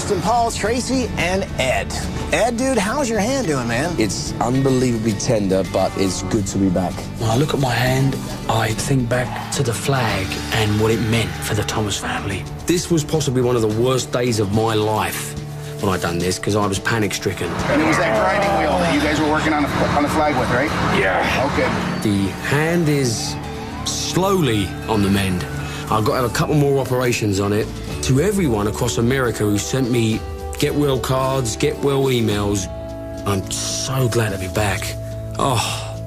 Austin, Paul, Tracy, and Ed. Ed, dude, how's your hand doing, man? It's unbelievably tender, but it's good to be back. When I look at my hand, I think back to the flag and what it meant for the Thomas family. This was possibly one of the worst days of my life when I done this, because I was panic-stricken. And it was that grinding wheel that you guys were working on the flag with, right? Yeah. Okay. The hand is slowly on the mend. I've got to have a couple more operations on it. To everyone across America who sent me get well cards, get well emails, I'm so glad to be back. Oh,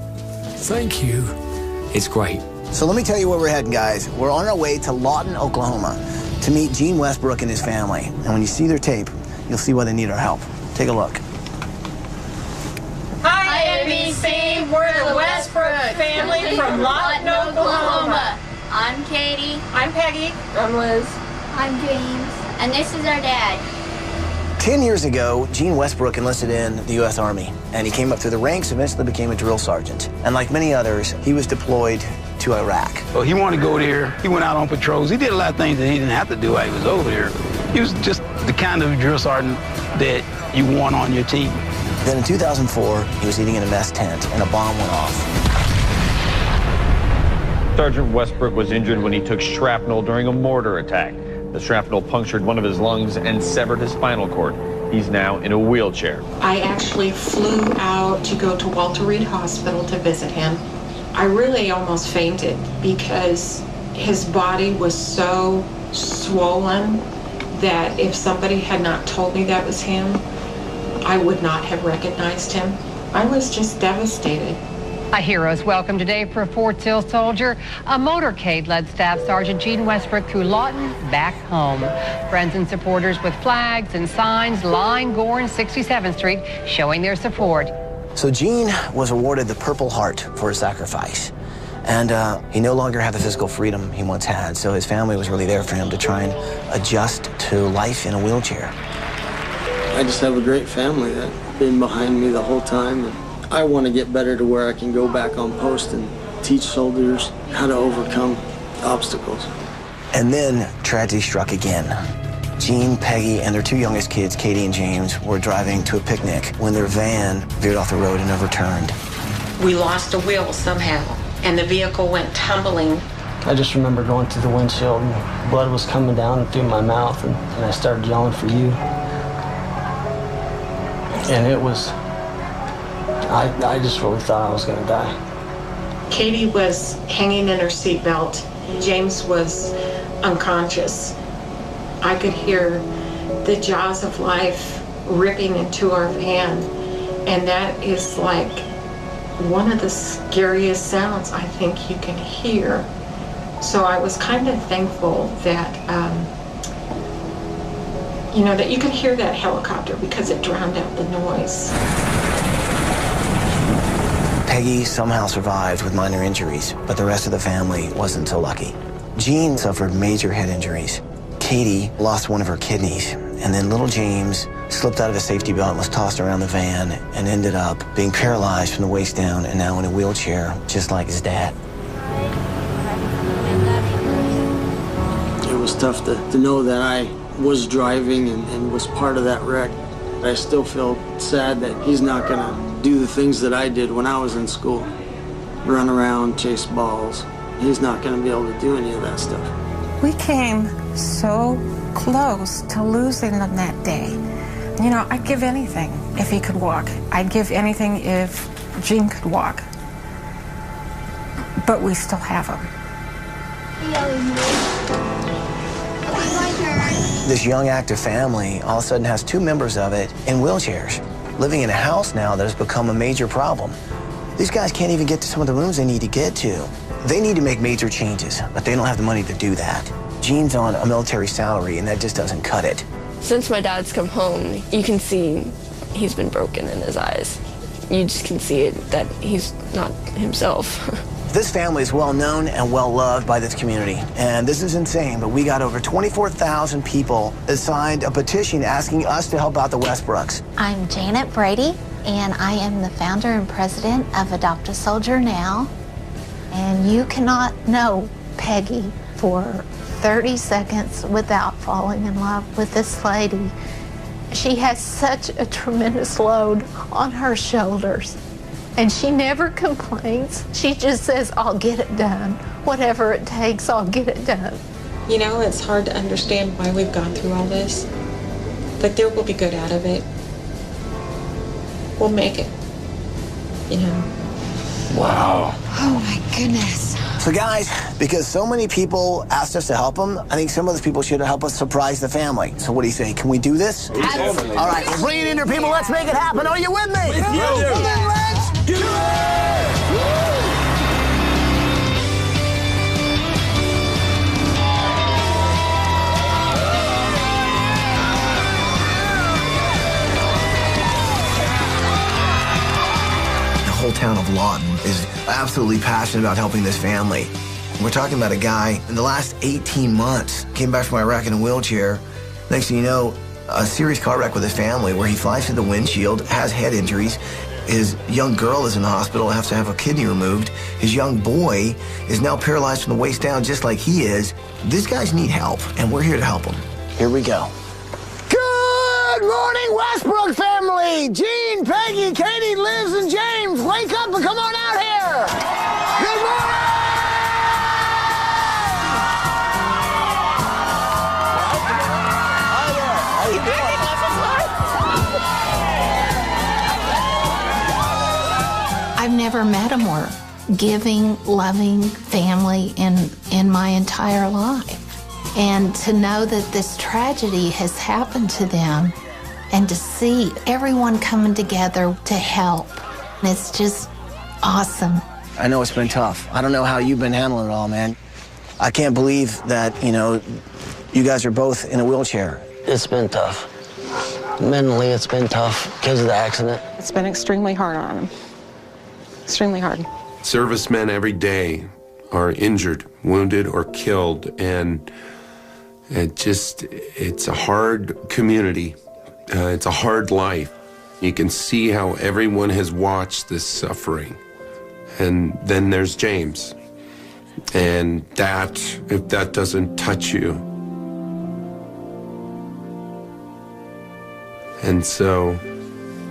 thank you. It's great. So let me tell you where we're heading, guys. We're on our way to Lawton, Oklahoma, to meet Gene Westbrook and his family. And when you see their tape, you'll see why they need our help. Take a look. Hi, NBC. We're the Westbrook family from Lawton, Oklahoma. I'm Katie. I'm Peggy. I'm Liz. I'm James. And this is our dad. 10 years ago, Gene Westbrook enlisted in the U.S. Army, and he came up through the ranks, eventually became a drill sergeant. And like many others, he was deployed to Iraq. Well, he wanted to go there. He went out on patrols. He did a lot of things that he didn't have to do while he was over there. He was just the kind of drill sergeant that you want on your team. Then in 2004, he was eating in a mess tent, and a bomb went off. Sergeant Westbrook was injured when he took shrapnel during a mortar attack. The shrapnel punctured one of his lungs and severed his spinal cord. He's now in a wheelchair. I actually flew out to go to Walter Reed Hospital to visit him. I really almost fainted because his body was so swollen that if somebody had not told me that was him, I would not have recognized him. I was just devastated. A hero's welcome today for a Fort Sill soldier. A motorcade led Staff Sergeant Gene Westbrook through Lawton back home. Friends and supporters with flags and signs line Gore and 67th Street showing their support. So Gene was awarded the Purple Heart for his sacrifice. And he no longer had the physical freedom he once had, so his family was really there for him to try and adjust to life in a wheelchair. I just have a great family that's been behind me the whole time. And I want to get better to where I can go back on post and teach soldiers how to overcome obstacles. And then tragedy struck again. Gene, Peggy, and their two youngest kids, Katie and James, were driving to a picnic when their van veered off the road and overturned. We lost a wheel somehow, and the vehicle went tumbling. I just remember going through the windshield and blood was coming down through my mouth, and I started yelling for you. And it was, I just really thought I was going to die. Katie was hanging in her seatbelt. James was unconscious. I could hear the jaws of life ripping into our van, and that is like one of the scariest sounds I think you can hear. So I was kind of thankful that, you know, that you could hear that helicopter because it drowned out the noise. Peggy somehow survived with minor injuries, but the rest of the family wasn't so lucky. Gene suffered major head injuries. Katie lost one of her kidneys, and then little James slipped out of his safety belt and was tossed around the van and ended up being paralyzed from the waist down and now in a wheelchair, just like his dad. It was tough to know that I was driving and was part of that wreck. I still feel sad that he's not going to do the things that I did when I was in school. Run around, chase balls. He's not going to be able to do any of that stuff. We came so close to losing him that day. You know, I'd give anything if he could walk. I'd give anything if Gene could walk. But we still have him. This young, active family all of a sudden has two members of it in wheelchairs, living in a house now that has become a major problem. These guys can't even get to some of the rooms they need to get to. They need to make major changes, but they don't have the money to do that. Gene's on a military salary, and that just doesn't cut it. Since my dad's come home, you can see he's been broken in his eyes. You just can see it, that he's not himself. This family is well known and well loved by this community. And this is insane, but we got over 24,000 people that signed a petition asking us to help out the Westbrooks. I'm Janet Brady, and I am the founder and president of Adopt a Soldier Now. And you cannot know Peggy for 30 seconds without falling in love with this lady She has such a tremendous load on her shoulders, and she never complains. She just says, I'll get it done. Whatever it takes, I'll get it done. You know, it's hard to understand why we've gone through all this, but there will be good out of it. We'll make it, you know. Wow. Oh my goodness. So guys, because so many people asked us to help them, I think some of those people should help us surprise the family. So what do you say? Can we do this? Absolutely. All right, we'll bring it in here, people. Let's make it happen. Are you with me? With you. Well, then let's do it! The whole town of Lawton is absolutely passionate about helping this family. We're talking about a guy in the last 18 months, came back from Iraq in a wheelchair. Next thing you know, a serious car wreck with his family where he flies through the windshield, has head injuries. His young girl is in the hospital, has to have a kidney removed. His young boy is now paralyzed from the waist down just like he is. These guys need help, and we're here to help them. Here we go. Good morning, Westbrook family! Gene, Peggy, Katie, Liz, and James, wake up and come on out here! Good morning! I've never met a more giving, loving family in my entire life. And to know that this tragedy has happened to them and to see everyone coming together to help, it's just awesome. I know it's been tough. I don't know how you've been handling it all, man. I can't believe that, you know, you guys are both in a wheelchair. It's been tough. Mentally, it's been tough because of the accident. It's been extremely hard on him. Extremely hard. Servicemen every day are injured, wounded, or killed, and it's a hard community. It's a hard life. You can see how everyone has watched this suffering. And then there's James. And that, if that doesn't touch you. And so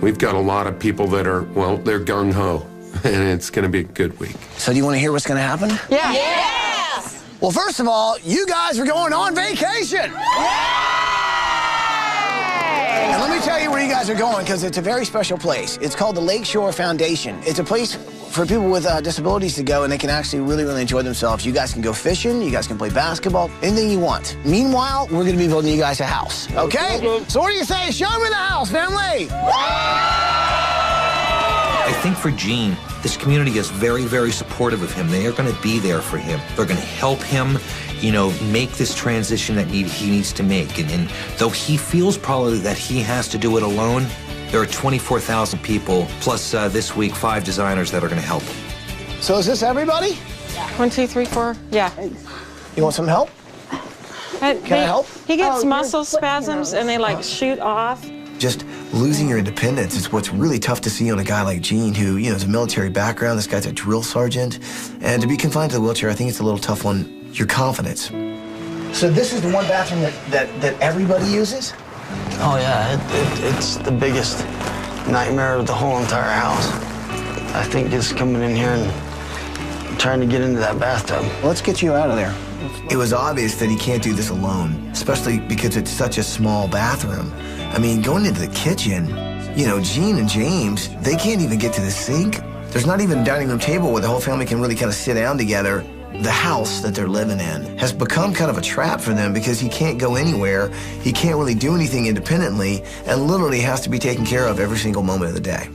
we've got a lot of people that are, well, they're gung-ho. And it's going to be a good week. So do you want to hear what's going to happen? Yeah. Yes! Well, first of all, you guys are going on vacation. And let me tell you where you guys are going, because it's a very special place. It's called the Lakeshore Foundation. It's a place for people with disabilities to go, and they can actually really, really enjoy themselves. You guys can go fishing. You guys can play basketball, anything you want. Meanwhile, we're going to be building you guys a house, okay? So what do you say? Show me the house, family. I think for Gene, this community is very, very supportive of him. They are going to be there for him. They're going to help him, you know, make this transition that he needs to make. And though he feels probably that he has to do it alone, there are 24,000 people, plus this week, 5 designers that are going to help him. So is this everybody? Yeah. 1, 2, 3, 4. Yeah. You want some help? Can I help? He gets muscle spasms and they like shoot off. Just losing your independence is what's really tough to see on a guy like Gene, who, you know, has a military background. This guy's a drill sergeant. And to be confined to the wheelchair, I think it's a little tough on your confidence. So this is the one bathroom that everybody uses? Oh, yeah, it's the biggest nightmare of the whole entire house. I think just coming in here and trying to get into that bathtub. Let's get you out of there. It was obvious that he can't do this alone, especially because it's such a small bathroom. I mean, going into the kitchen, you know, Gene and James, they can't even get to the sink. There's not even a dining room table where the whole family can really kind of sit down together. The house that they're living in has become kind of a trap for them because he can't go anywhere. He can't really do anything independently and literally has to be taken care of every single moment of the day.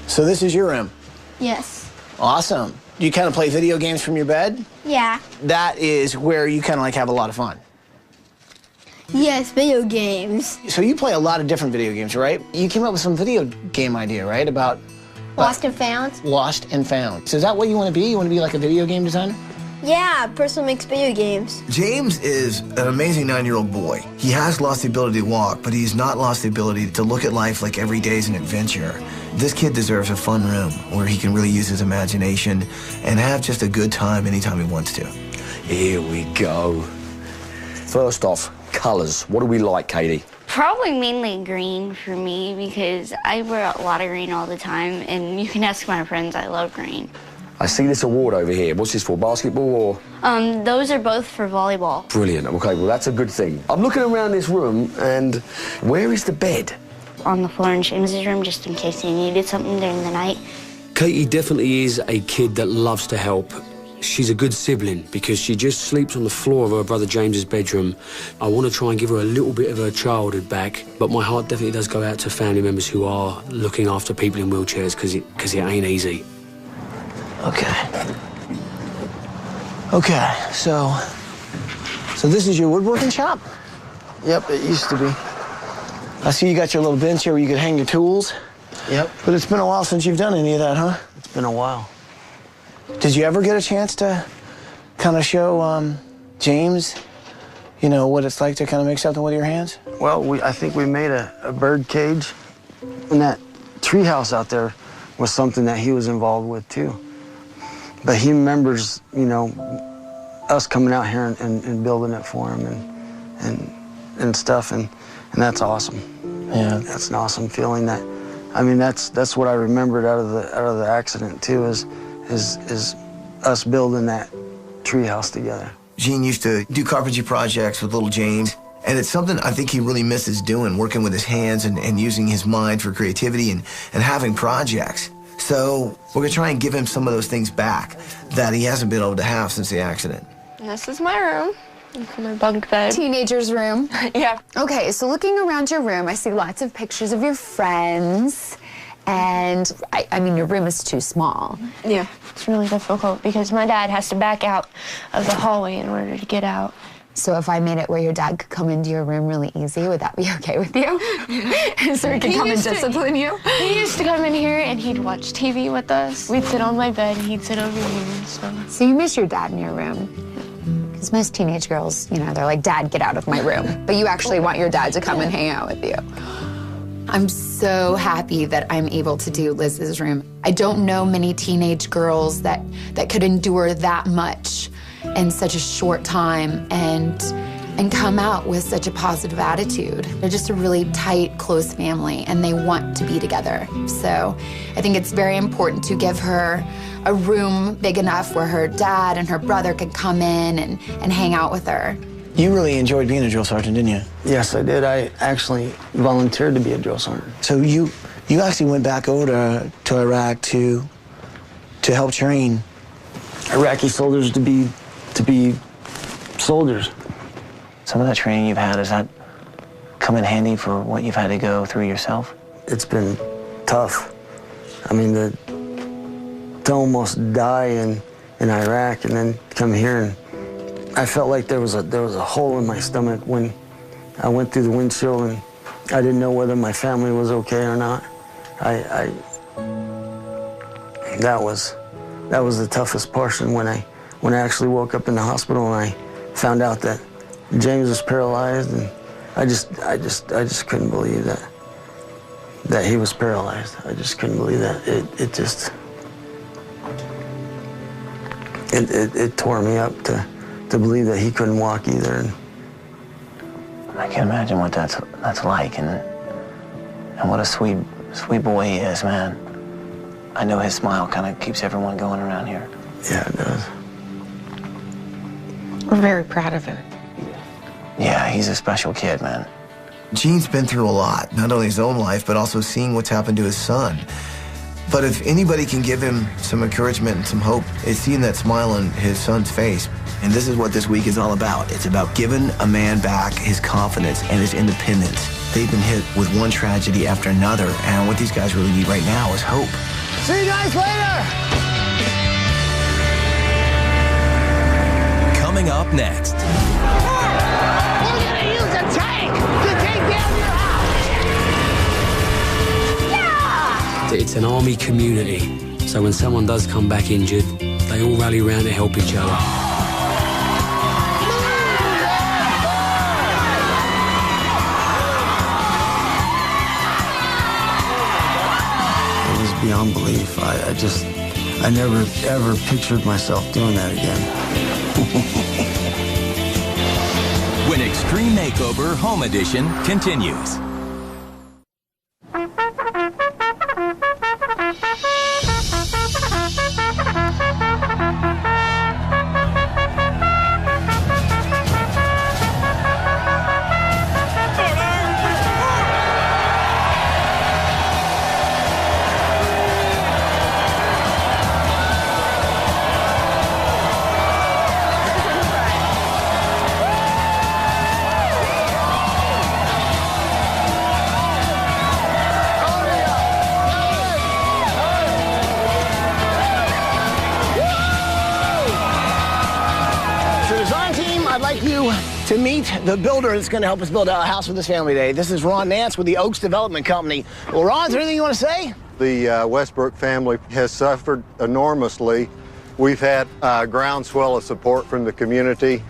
So this is your room? Yes. Awesome. Do you kind of play video games from your bed? Yeah. That is where you kind of like have a lot of fun. Yes, video games. So you play a lot of different video games, right? You came up with some video game idea, right? About Lost and Found? Lost and Found. So is that what you want to be? You want to be like a video game designer? Yeah, person who makes video games. James is an amazing 9-year-old boy. He has lost the ability to walk, but he's not lost the ability to look at life like every day is an adventure. This kid deserves a fun room where he can really use his imagination and have just a good time anytime he wants to. Here we go. First off, colours. What do we like, Katie? Probably mainly green for me because I wear a lot of green all the time, and you can ask my friends, I love green. I see this award over here. What's this for, basketball or? Those are both for volleyball. Brilliant. Okay, well, that's a good thing. I'm looking around this room, and where is the bed? On the floor in James's room, just in case he needed something during the night. Katie definitely is a kid that loves to help. She's a good sibling because she just sleeps on the floor of her brother James's bedroom. I want to try and give her a little bit of her childhood back, but my heart definitely does go out to family members who are looking after people in wheelchairs because it ain't easy. Okay. Okay, so this is your woodworking shop? Yep, it used to be. I see you got your little bench here where you could hang your tools. Yep. But it's been a while since you've done any of that, huh? It's been a while. Did you ever get a chance to kind of show James, you know, what it's like to kind of make something with your hands? Well, I think we made a bird cage. And that tree house out there was something that he was involved with, too. But he remembers, you know, us coming out here and building it for him and stuff, and that's awesome. Yeah. That's an awesome feeling. That, I mean, that's what I remembered out of the accident too, is us building that tree house together. Gene used to do carpentry projects with little James, and it's something I think he really misses doing, working with his hands and using his mind for creativity and having projects. So we're gonna try and give him some of those things back that he hasn't been able to have since the accident. This is my room. My bunk bed. Teenager's room. Yeah. Okay, so looking around your room, I see lots of pictures of your friends. And, I mean, your room is too small. Yeah, it's really difficult because my dad has to back out of the hallway in order to get out. So if I made it where your dad could come into your room really easy, would that be okay with you? So he could come and discipline you? He used to come in here and he'd watch TV with us. We'd sit on my bed and he'd sit over here and stuff. So you miss your dad in your room? Because most teenage girls, you know, they're like, Dad, get out of my room. But you actually want your dad to come and hang out with you. I'm so happy that I'm able to do Liz's room. I don't know many teenage girls that could endure that much in such a short time and come out with such a positive attitude. They're just a really tight, close family, and they want to be together. So I think it's very important to give her a room big enough where her dad and her brother could come in and hang out with her. You really enjoyed being a drill sergeant, didn't you? Yes, I did. I actually volunteered to be a drill sergeant. So you actually went back over to Iraq to help train Iraqi soldiers to be soldiers. Some of that training you've had, does that come in handy for what you've had to go through yourself? It's been tough. I mean, to almost die in Iraq and then come here, and I felt like there was a hole in my stomach when I went through the windshield, and I didn't know whether my family was okay or not. That was the toughest portion when I actually woke up in the hospital and I found out that James was paralyzed, and I just couldn't believe that he was paralyzed. I just couldn't believe that. It tore me up to believe that he couldn't walk either. And I can't imagine what that's like, and what a sweet boy he is, man. I know his smile kind of keeps everyone going around here. Yeah, it does. We're very proud of him. Yeah, he's a special kid, man. Gene's been through a lot, not only his own life, but also seeing what's happened to his son. But if anybody can give him some encouragement and some hope, it's seeing that smile on his son's face. And this is what this week is all about. It's about giving a man back his confidence and his independence. They've been hit with one tragedy after another, and what these guys really need right now is hope. See you guys later! Coming up next. We're gonna use a tank to take down your house! Yeah! It's an army community, so when someone does come back injured, they all rally around to help each other. It was beyond belief. I never ever pictured myself doing that again. when Extreme Makeover Home Edition continues. To meet the builder that's going to help us build a house for this family today. This is Ron Nance with the Oaks Development Company. Well, Ron, is there anything you want to say? The Westbrook family has suffered enormously. We've had groundswell of support from the community,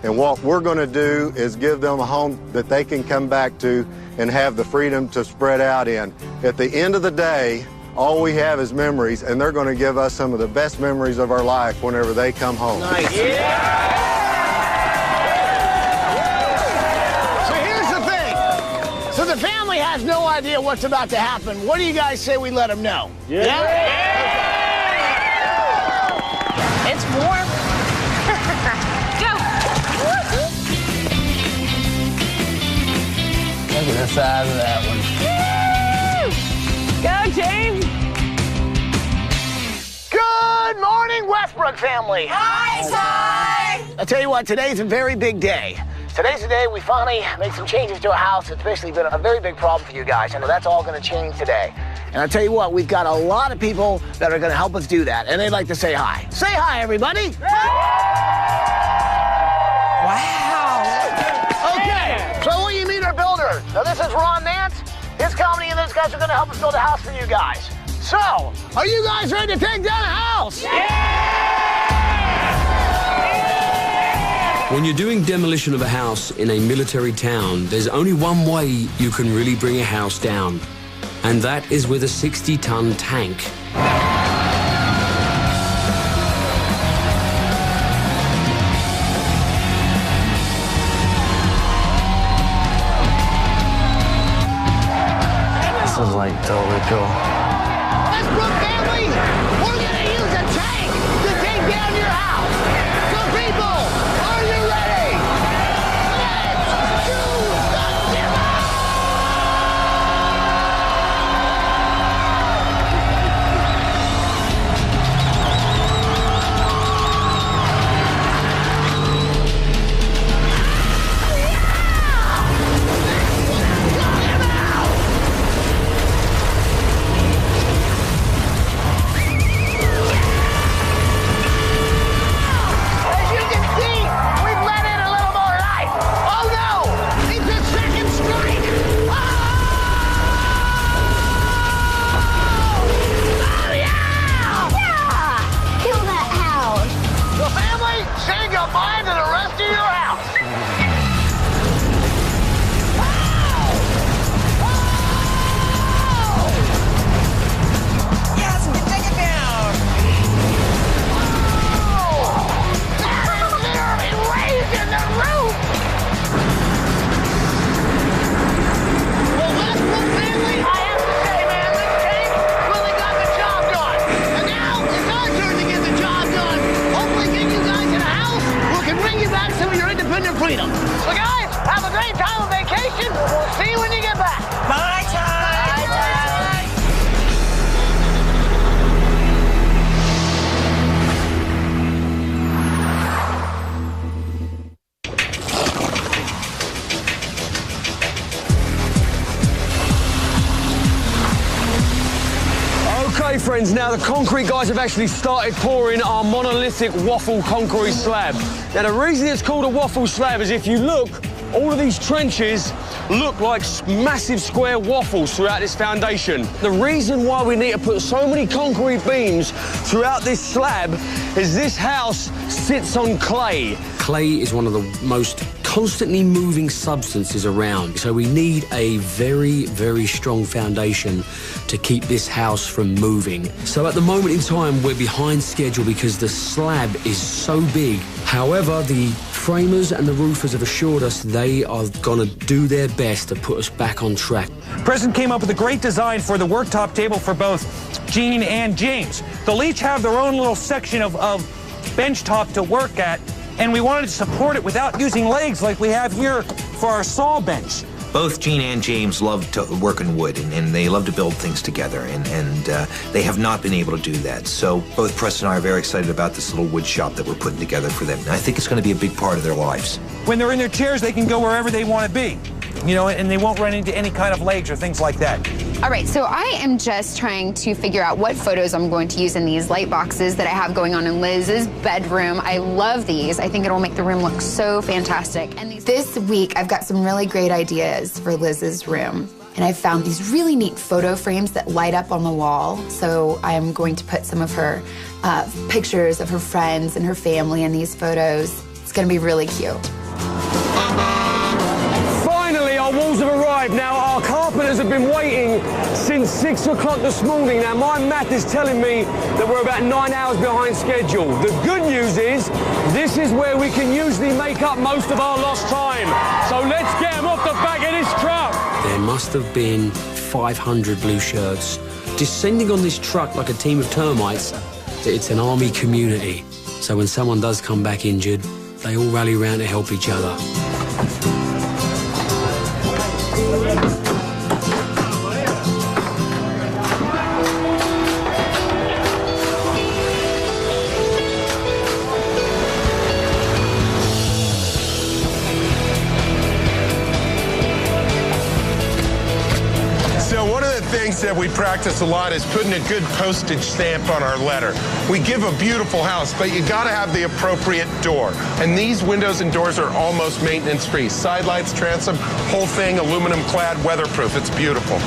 and what we're going to do is give them a home that they can come back to and have the freedom to spread out in. At the end of the day, all we have is memories, and they're going to give us some of the best memories of our life whenever they come home. Nice. Yeah. So the family has no idea what's about to happen. What do you guys say we let them know? Yeah? It's warm. Go! Look at the size of that one. Go, James! Good morning, Westbrook family. Hi, Ty! I'll tell you what, today's a very big day. Today's the day we finally made some changes to a house. It's basically been a very big problem for you guys, and that's all going to change today. And I'll tell you what, we've got a lot of people that are going to help us do that, and they'd like to say hi. Say hi, everybody. Wow. Okay, so I want you to meet our builder. Now, this is Ron Nance, his company, and those guys are going to help us build a house for you guys. So, are you guys ready to take down a house? Yeah! When you're doing demolition of a house in a military town, there's only one way you can really bring a house down, and that is with a 60-ton tank. This is like totally cool. Westbrook family, we're going to use a tank to take down your house. So people, are you ready? Let's do the demo! freedom. So guys, have a great time on vacation. We'll see you when you get back. Bye, Ty. Bye, Ty. Okay, friends, now the concrete guys have actually started pouring our monolithic waffle concrete slab. Now, the reason it's called a waffle slab is if you look, all of these trenches look like massive square waffles throughout this foundation. The reason why we need to put so many concrete beams throughout this slab is this house sits on clay. Clay is one of the most constantly moving substances around, so we need a very, very strong foundation to keep this house from moving. So at the moment in time, we're behind schedule because the slab is so big. However, the framers and the roofers have assured us they are going to do their best to put us back on track. President came up with a great design for the worktop table for both Gene and James. They'll each have their own little section of bench top to work at, and we wanted to support it without using legs like we have here for our saw bench. Both Gene and James love to work in wood, and they love to build things together, and they have not been able to do that. So both Preston and I are very excited about this little wood shop that we're putting together for them. And I think it's going to be a big part of their lives. When they're in their chairs, they can go wherever they want to be, you know, and they won't run into any kind of legs or things like that. All right, so I am just trying to figure out what photos I'm going to use in these light boxes that I have going on in Liz's bedroom. I love these. I think it'll make the room look so fantastic. And this week, I've got some really great ideas for Liz's room. And I've found these really neat photo frames that light up on the wall. So I'm going to put some of her pictures of her friends and her family in these photos. It's gonna be really cute. Finally, our walls have arrived. Now, our carpenters have been waiting since 6 o'clock this morning. Now, my math is telling me that we're about 9 hours behind schedule. The good news is, this is where we can usually make up most of our lost time. So let's get them off the back of this truck. There must have been 500 blue shirts descending on this truck like a team of termites. It's an army community. So when someone does come back injured, they all rally around to help each other. That we practice a lot is putting a good postage stamp on our letter. We give a beautiful house, but you gotta have the appropriate door. And these windows and doors are almost maintenance-free. Side lights, transom, whole thing, aluminum clad, weatherproof. It's beautiful.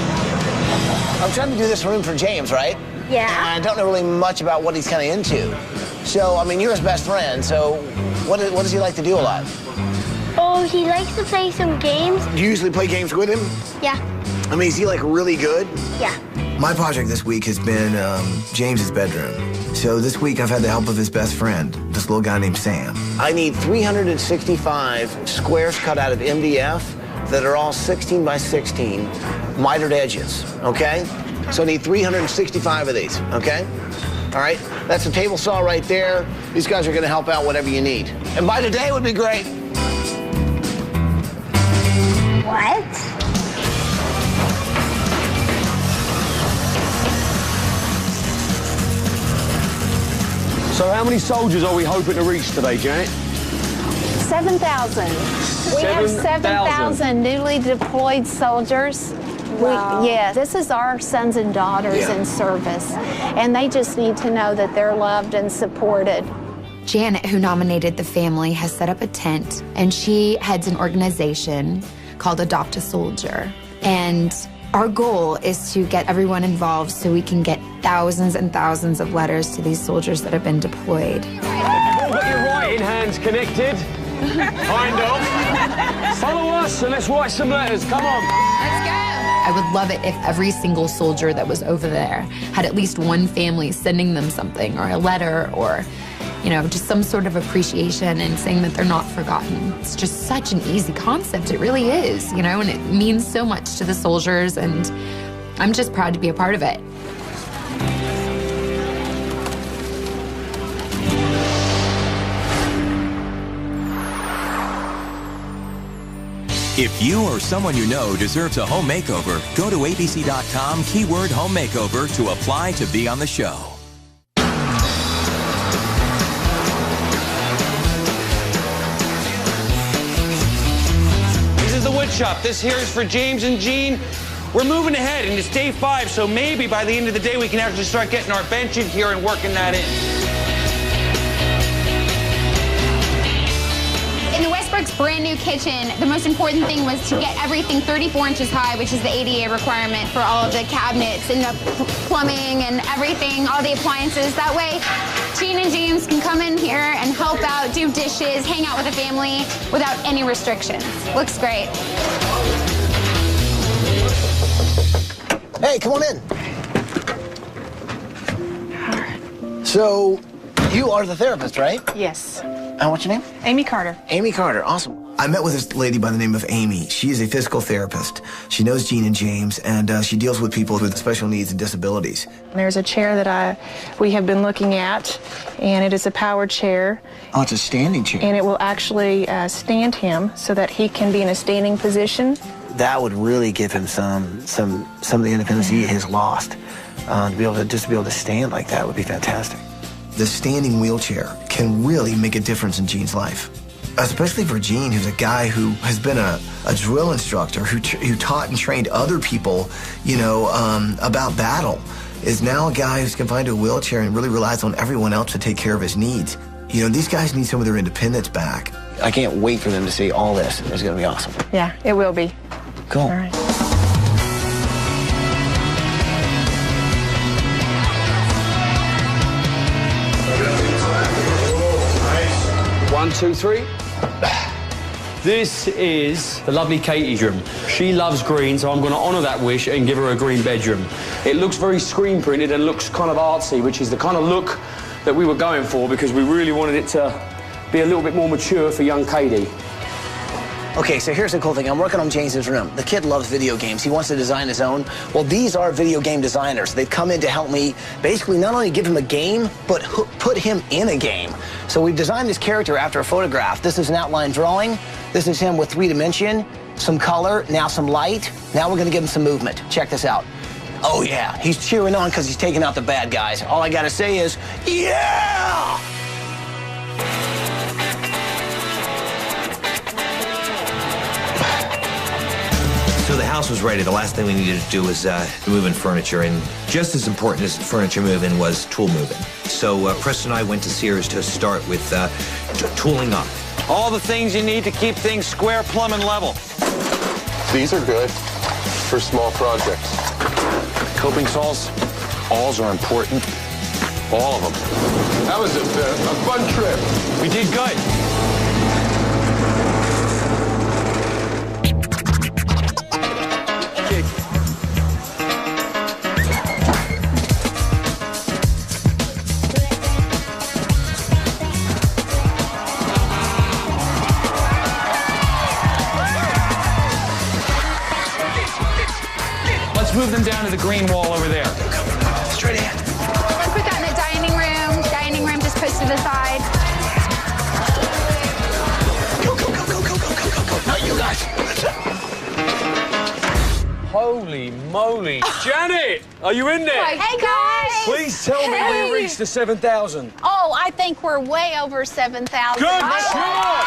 I'm trying to do this room for James, right? Yeah. And I don't know really much about what he's kind of into. So, I mean, you're his best friend, so what does he like to do a lot? Oh, he likes to play some games. Do you usually play games with him? Yeah. I mean, is he like really good? Yeah. My project this week has been James's bedroom. So this week I've had the help of his best friend, this little guy named Sam. I need 365 squares cut out of MDF that are all 16 by 16, mitered edges, okay? So I need 365 of these, okay? All right, that's a table saw right there. These guys are gonna help out whatever you need. And by today would be great. What? So how many soldiers are we hoping to reach today, Janet? 7,000. We have 7,000 newly deployed soldiers. Wow. Yeah, this is our sons and daughters in service, and they just need to know that they're loved and supported. Janet, who nominated the family, has set up a tent, and she heads an organization called Adopt a Soldier. And our goal is to get everyone involved so we can get thousands and thousands of letters to these soldiers that have been deployed. You've all got your writing hands connected. Kind of. Follow us and let's write some letters. Come on. Let's go. I would love it if every single soldier that was over there had at least one family sending them something, or a letter, or, you know, just some sort of appreciation and saying that they're not forgotten. It's just such an easy concept. It really is, you know, and it means so much to the soldiers, and I'm just proud to be a part of it. If you or someone you know deserves a home makeover, go to abc.com, keyword home makeover to apply to be on the show. This is the wood shop. This here is for James and Gene. We're moving ahead, and it's day 5, so maybe by the end of the day we can actually start getting our bench in here and working that in. In the Westbrook's brand new kitchen, the most important thing was to get everything 34 inches high, which is the ADA requirement for all of the cabinets and the plumbing and everything, all the appliances. That way, Gene and James can come in here and help out, do dishes, hang out with the family without any restrictions. Looks great. Hey, come on in. So, You are the therapist, right? Yes. What's your name? Amy Carter. Amy Carter, awesome. I met with this lady by the name of Amy. She is a physical therapist. She knows Gene and James, and she deals with people with special needs and disabilities. There's a chair that we have been looking at, and it is a powered chair. Oh, it's a standing chair. And it will actually stand him so that he can be in a standing position. That would really give him some of the independence he has lost. To be able to stand like that would be fantastic. The standing wheelchair can really make a difference in Gene's life. Especially for Gene, who's a guy who has been a drill instructor, who taught and trained other people, you know, about battle, is now a guy who's confined to a wheelchair and really relies on everyone else to take care of his needs. You know, these guys need some of their independence back. I can't wait for them to see all this. It's going to be awesome. Yeah, it will be. Cool. All right. One, two, three. This is the lovely Katie's room. She loves green, so I'm going to honour that wish and give her a green bedroom. It looks very screen printed and looks kind of artsy, which is the kind of look that we were going for because we really wanted it to be a little bit more mature for young Katie. Okay, so here's the cool thing. I'm working on James's room. The kid loves video games. He wants to design his own. Well, these are video game designers. They've come in to help me basically not only give him a game, but put him in a game. So we've designed this character after a photograph. This is an outline drawing. This is him with 3-dimension, some color, now some light. Now we're gonna give him some movement. Check this out. Oh yeah, he's cheering on because he's taking out the bad guys. All I gotta say is, yeah! So the house was ready. The last thing we needed to do was move in furniture, and just as important as furniture moving was tool moving. So Preston and I went to Sears to start with tooling up. All the things you need to keep things square, plumb, and level. These are good for small projects. Coping saws, awls are important. All of them. That was a fun trip. We did good. Let's move them down to the green wall over there. Straight ahead. Let's put that in the dining room. Dining room just pushed to the side. Go. Not you guys. Holy moly. Janet, are you in there? Hey, guys. Please tell me we reached the 7,000. Oh, I think we're way over 7,000. Good job!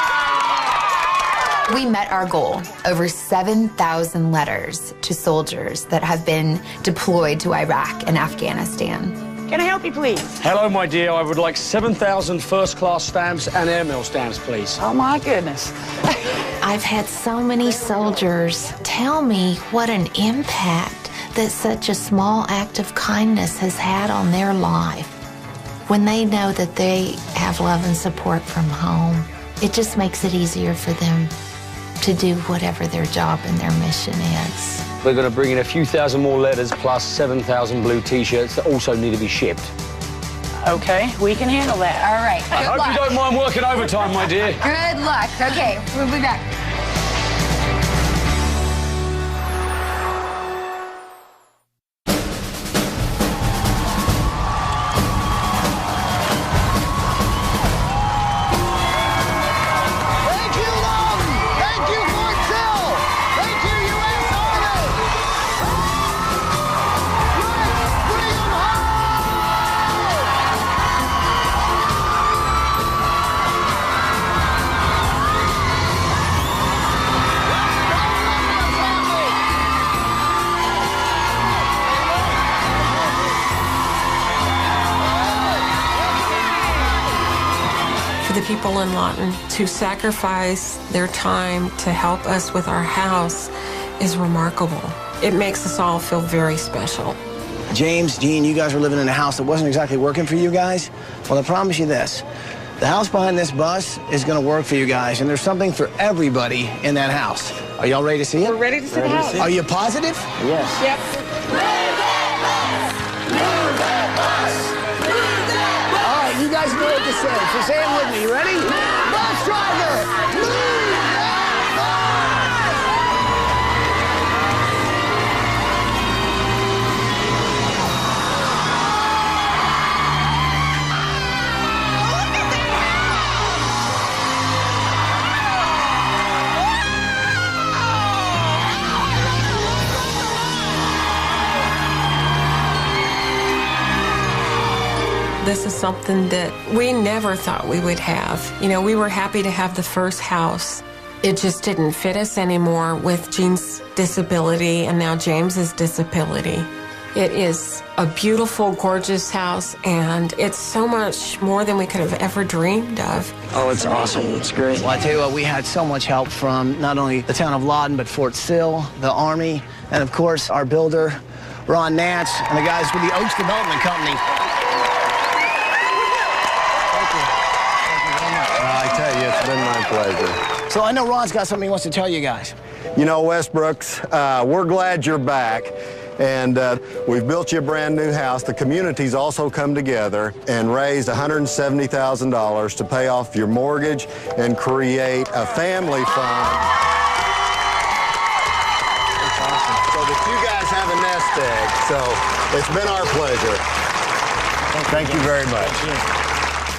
We met our goal, over 7,000 letters to soldiers that have been deployed to Iraq and Afghanistan. Can I help you, please? Hello, my dear. I would like 7,000 first-class stamps and airmail stamps, please. Oh, my goodness. I've had so many soldiers tell me what an impact that such a small act of kindness has had on their life. When they know that they have love and support from home, it just makes it easier for them to do whatever their job and their mission is. We're going to bring in a few thousand more letters plus 7,000 blue T-shirts that also need to be shipped. Okay, we can handle that. All right, I hope you don't mind working overtime, my dear. Good luck. Okay, we'll be back. For the people in Lawton to sacrifice their time to help us with our house is remarkable. It makes us all feel very special. James, Gene, you guys were living in a house that wasn't exactly working for you guys. Well, I promise you this. The house behind this bus is going to work for you guys, and there's something for everybody in that house. Are y'all ready to see it? We're ready to see the house. Are you positive? Yes. Yep. All right, you guys guys know what to say, so say it with me. You ready? Bus driver, move! This is something that we never thought we would have. You know, we were happy to have the first house. It just didn't fit us anymore with Gene's disability and now James's disability. It is a beautiful, gorgeous house, and it's so much more than we could have ever dreamed of. Oh, it's awesome. It's great. Well, I tell you what, we had so much help from not only the town of Lawton, but Fort Sill, the Army, and of course, our builder, Ron Natch, and the guys with the Oaks Development Company. I tell you, it's been my pleasure. So I know Ron's got something he wants to tell you guys. You know, Westbrooks, we're glad you're back. And we've built you a brand new house. The community's also come together and raised $170,000 to pay off your mortgage and create a family fund. That's awesome. So that you guys have a nest egg. So it's been our pleasure. Thank you very much.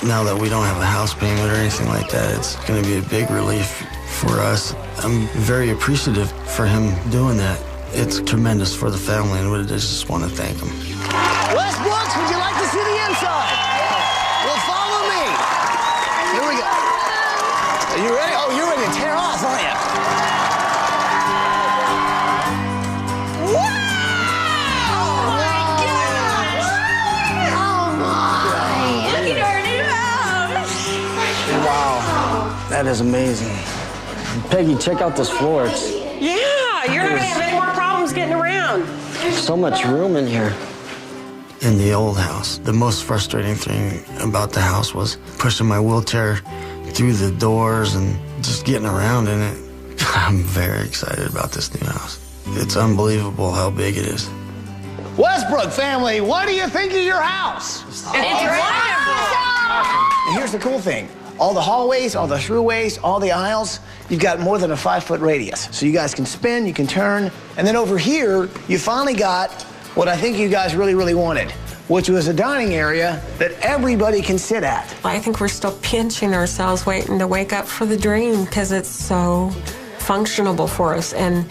Now that we don't have a house payment or anything like that, it's going to be a big relief for us. I'm very appreciative for him doing that. It's tremendous for the family, and I just want to thank him. Westbrooks, would you like to see the inside? Well, follow me. Here we go. Are you ready? Oh, you're ready to tear off, aren't you? That is amazing. Peggy, check out this floor. Yeah, you're not going to have any more problems getting around. So much room in here. In the old house, the most frustrating thing about the house was pushing my wheelchair through the doors and just getting around in it. I'm very excited about this new house. It's unbelievable how big it is. Westbrook family, what do you think of your house? It's wonderful. And here's the cool thing. All the hallways, all the throughways, all the aisles, you've got more than a 5-foot radius. So you guys can spin, you can turn. And then over here, you finally got what I think you guys really, really wanted, which was a dining area that everybody can sit at. I think we're still pinching ourselves waiting to wake up for the dream because it's so functionable for us. And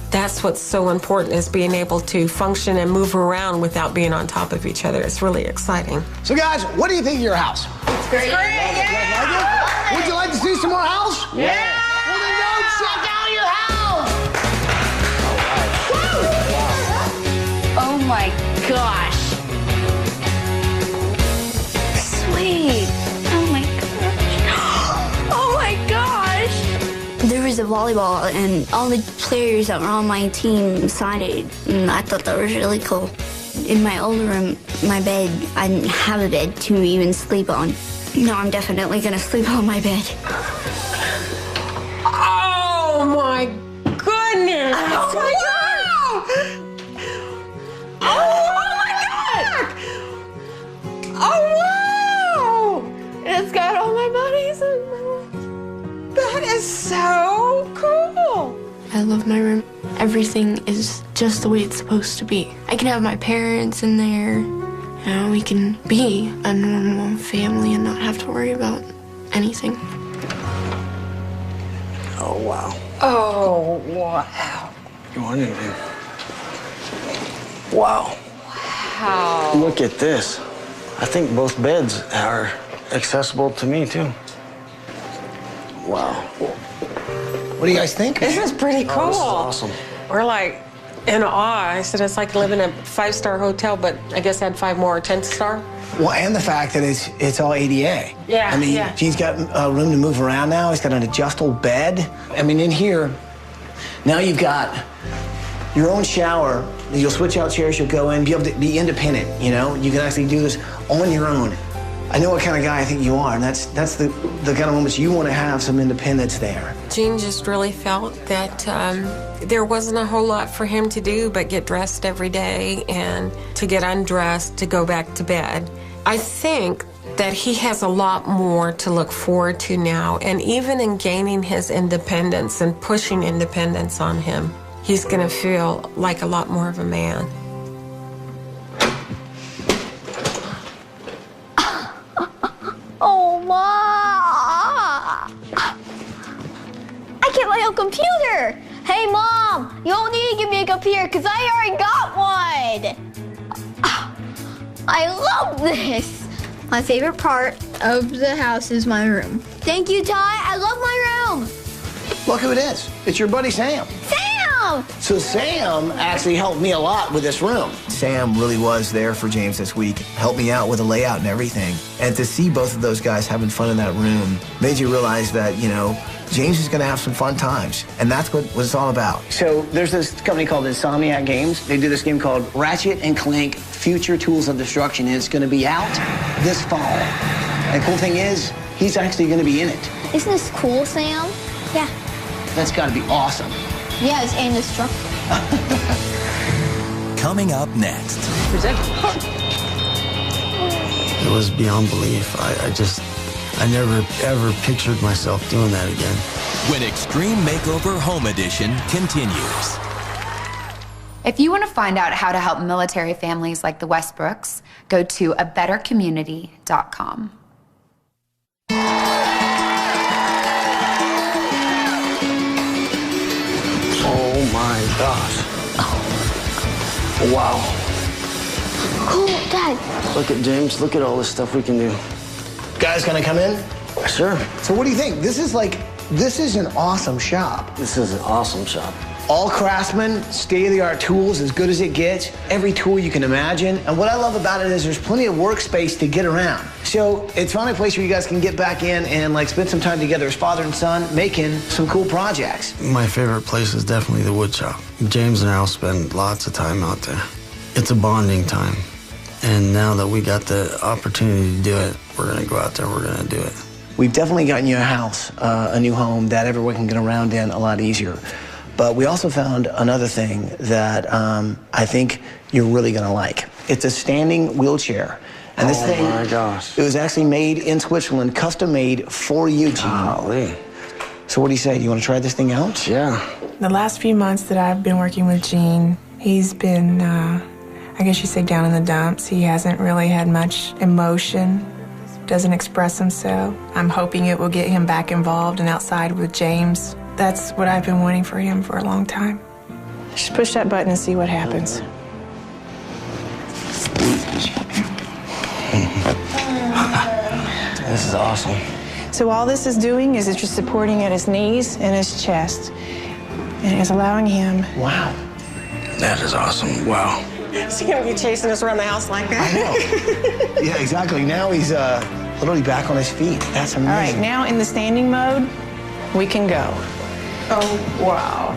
that's what's so important, is being able to function and move around without being on top of each other. It's really exciting. So guys, what do you think of your house? It's great. Yeah. Would you like to see some more house? Yeah. Well, then go check out your house. Oh my gosh. Sweet. Oh my gosh. Oh my gosh. There was a volleyball and all the players that were on my team signed it, and I thought that was really cool. In my old room, my bed, I didn't have a bed to even sleep on. No, I'm definitely gonna sleep on my bed. Oh my goodness. Oh my God. Oh my God. Oh wow. It's got all my buddies in there. That is so cool. I love my room. Everything is just the way it's supposed to be. I can have my parents in there. You know, we can be a normal family and not have to worry about anything. Oh, wow. Oh, wow. Go on in, babe. Wow. Wow. Look at this. I think both beds are accessible to me, too. Wow. What do you guys think? This is pretty cool. Oh, this is awesome. We're like in awe. I said it's like living in a 5-star hotel, but I guess I had 5 more 10-star. Well, and the fact that it's all ADA. Yeah, I mean, yeah. Gene's got room to move around now. He's got an adjustable bed. I mean, in here, now you've got your own shower. You'll switch out chairs, you'll go in, be able to be independent, you know? You can actually do this on your own. I know what kind of guy I think you are, and that's the kind of moments you want to have some independence there. Gene just really felt that there wasn't a whole lot for him to do but get dressed every day and to get undressed to go back to bed. I think that he has a lot more to look forward to now. And even in gaining his independence and pushing independence on him, he's going to feel like a lot more of a man. Oh, Ma! I can't play on computer. Hey, Mom, you don't need to give me a computer because I already got one. I love this. My favorite part of the house is my room. Thank you, Ty. I love my room. Look who it is. It's your buddy Sam. Sam! So Sam actually helped me a lot with this room. Sam really was there for James this week, helped me out with the layout and everything. And to see both of those guys having fun in that room made you realize that, you know, James is going to have some fun times. And that's what it's all about. So there's this company called Insomniac Games. They do this game called Ratchet and Clank Future Tools of Destruction. And it's going to be out this fall. And the cool thing is, he's actually going to be in it. Isn't this cool, Sam? Yeah. That's got to be awesome. Yeah, it's indestructible. Coming up next. It was beyond belief. I never, ever pictured myself doing that again. When Extreme Makeover Home Edition continues. If you want to find out how to help military families like the Westbrooks, go to abettercommunity.com. Oh my gosh. Wow. Cool, Dad. Look at James. Look at all this stuff we can do. Guys gonna come in? Sure. So what do you think? This is an awesome shop. This is an awesome shop. All Craftsman, state-of-the-art tools, as good as it gets. Every tool you can imagine. And what I love about it is there's plenty of workspace to get around. So it's finally a place where you guys can get back in and like spend some time together as father and son, making some cool projects. My favorite place is definitely the wood shop. James and I will spend lots of time out there. It's a bonding time. And now that we got the opportunity to do it, we're gonna go out there, we're gonna do it. We've definitely gotten you a house, a new home that everyone can get around in a lot easier. But we also found another thing that I think you're really gonna like. It's a standing wheelchair. And this thing, my gosh. It was actually made in Switzerland, custom made for you, Gene. Golly. So what do you say? Do you want to try this thing out? Yeah. The last few months that I've been working with Gene, he's been, I guess you say, down in the dumps. He hasn't really had much emotion, doesn't express himself. I'm hoping it will get him back involved and outside with James. That's what I've been wanting for him for a long time. Just push that button and see what happens. This is awesome. So all this is doing is it's just supporting at his knees and his chest. And it's allowing him. Wow. That is awesome. Wow. Is he gonna be chasing us around the house like that? I know. Yeah, exactly. Now he's literally back on his feet. That's amazing. All right, now in the standing mode, we can go. Oh, wow.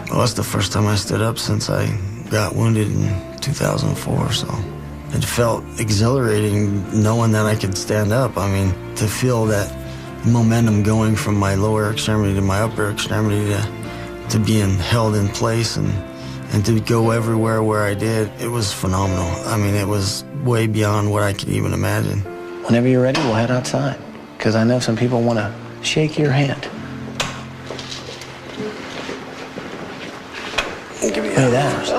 Well, that's the first time I stood up since I got wounded in 2004, so it felt exhilarating knowing that I could stand up. I mean, to feel that momentum going from my lower extremity to my upper extremity to being held in place and to go everywhere where I did, it was phenomenal. I mean, it was way beyond what I could even imagine. Whenever you're ready, we'll head outside, because I know some people want to shake your hand. Give me that.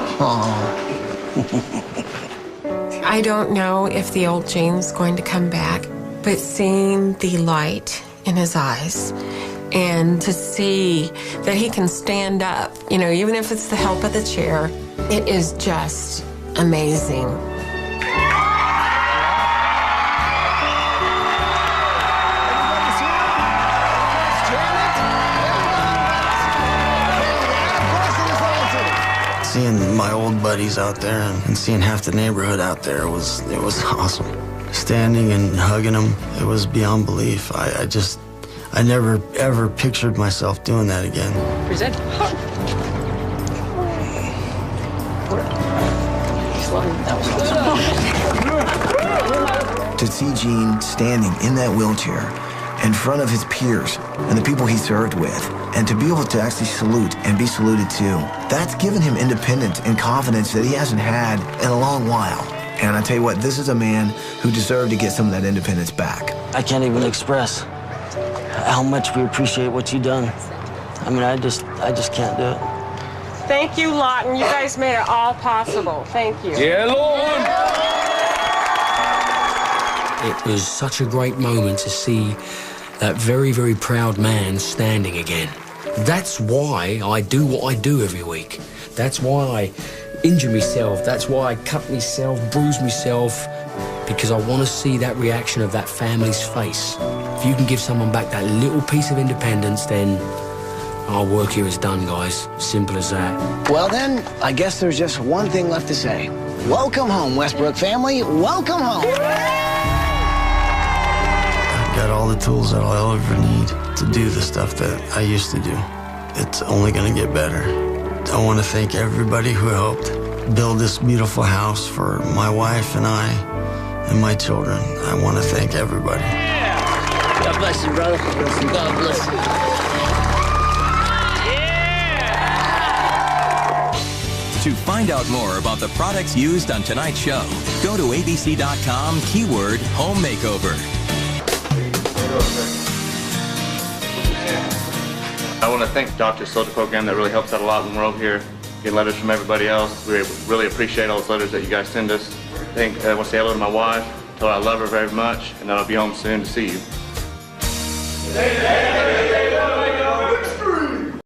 I don't know if the old Jane's going to come back, but seeing the light in his eyes and to see that he can stand up, you know, even if it's the help of the chair, it is just amazing. Seeing my old buddies out there and seeing half the neighborhood out there, it was awesome. Standing and hugging them, it was beyond belief. I never ever pictured myself doing that again. Present. To see Gene standing in that wheelchair in front of his peers and the people he served with, and to be able to actually salute and be saluted to, that's given him independence and confidence that he hasn't had in a long while. And I tell you what, this is a man who deserved to get some of that independence back. I can't even express how much we appreciate what you've done. I mean, I just can't do it. Thank you, Lawton. You guys made it all possible. Thank you. Yeah, Lord. It was such a great moment to see that very, very proud man standing again. That's why I do what I do every week. That's why I injure myself. That's why I cut myself, bruise myself, because I want to see that reaction of that family's face. If you can give someone back that little piece of independence, then our work here is done, guys. Simple as that. Well then, I guess there's just one thing left to say. Welcome home, Westbrook family. Welcome home. I've got all the tools that I'll ever need to do the stuff that I used to do. It's only going to get better. I want to thank everybody who helped build this beautiful house for my wife and I and my children. I want to thank everybody. God bless you, brother. God bless you. To find out more about the products used on tonight's show, go to abc.com, keyword home makeover. I want to thank Dr. Soldier Program that really helps out a lot in the world here. Get letters from everybody else. We really appreciate all those letters that you guys send us. I want to say hello to my wife, tell her I love her very much, and that I'll be home soon to see you.